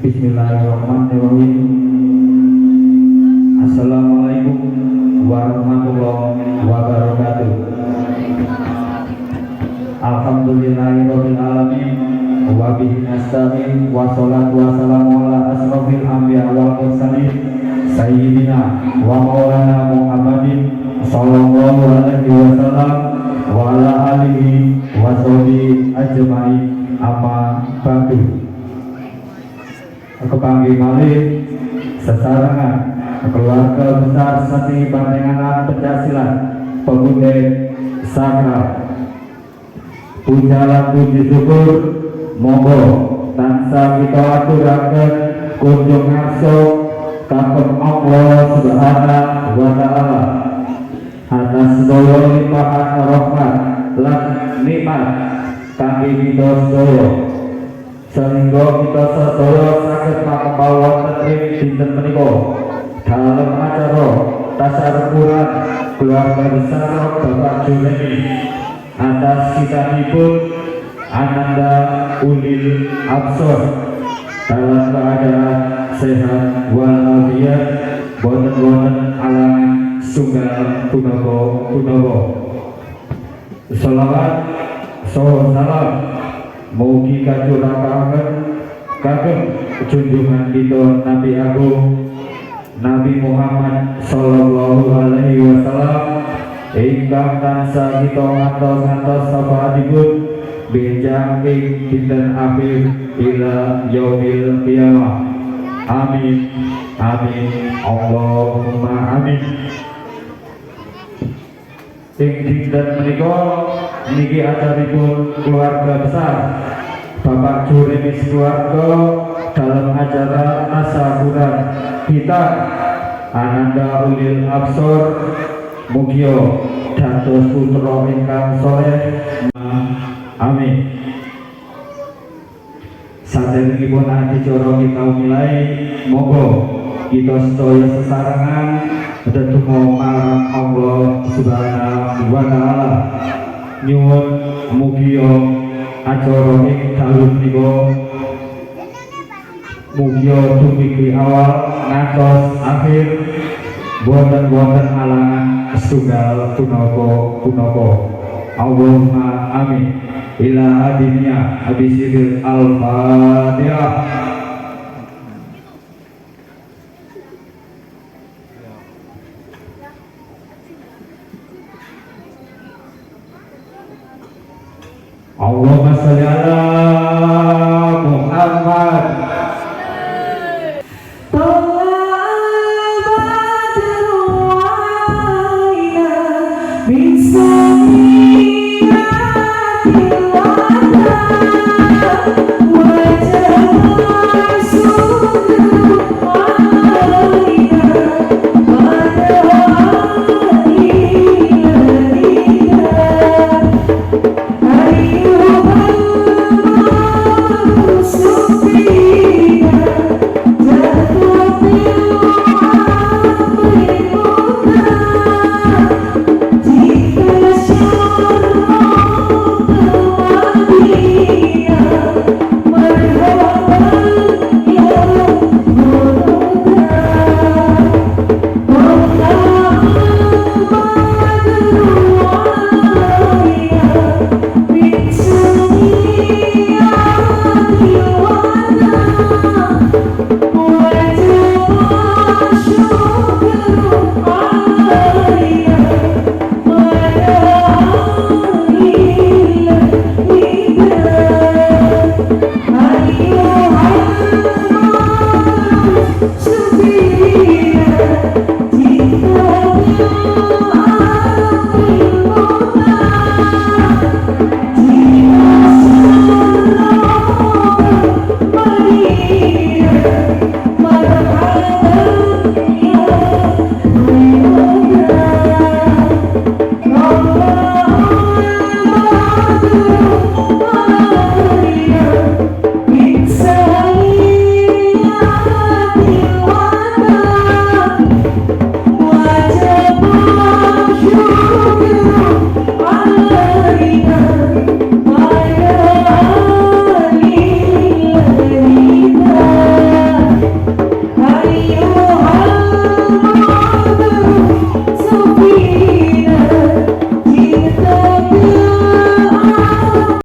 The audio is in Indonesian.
Bismillahirrahmanirrahim. Assalamualaikum warahmatullahi wabarakatuh. Alhamdulillahirabbil alamin wa bihi nasta'in wa sholatu wassalamu ala asrofil anbiya wal mursalin sayyidina wa maulana Muhammadin sallallahu alaihi wasallam wa ala alihi wa sahbihi ajmain, amma ba'du. Kepanggih malih sesarengan keluarga besar Seni Panjenengan Pencaksilat Pemuda Sakral, pujalan puji syukur monggo tansah kita aturaken kunjung ngarsa kagem Allah Subhanahu wa taala atas sedaya limpahan rahmat lan nikmat kangge kita sedaya, sehingga kita sedaya saged makembal wonten ing dinten menika dalam acara tasarruhan keluarga besar Bapak Junedi atas kitabipun Ananda Ulil Absor dalam keadaan sehat walafiat, boten-boten alangan sunggal punapa. Shalawat salam mugi kacuraken kagem junjungan kita Nabi Agung Nabi Muhammad sallallahu alaihi wasallam ingkang tansah kita ngantos sabahatipun benjang ing dinten akhir ila yaumil qiyamah. Amin amin Allahumma amin. Ing dinten menika niki acaripun keluarga besar Bapak Juremis keluarga dalam acara tasawuran kita Ananda Ulil Absor mugio dados putra ingkang saleh. Amin. Saderengipun adicara kita mulai, monggo kita sedaya sesarengan ndedonga marang Allah Subhanahu wa taala nyuwun mugia acara ing dalem menika mugia dumugi awal ngantos akhir boten-boten alangan setunggal punapa. Allahumma amin. Ila adinnya abisiril al-fatihah. Allahumma sholli ala Muhammad. Wajah Bye.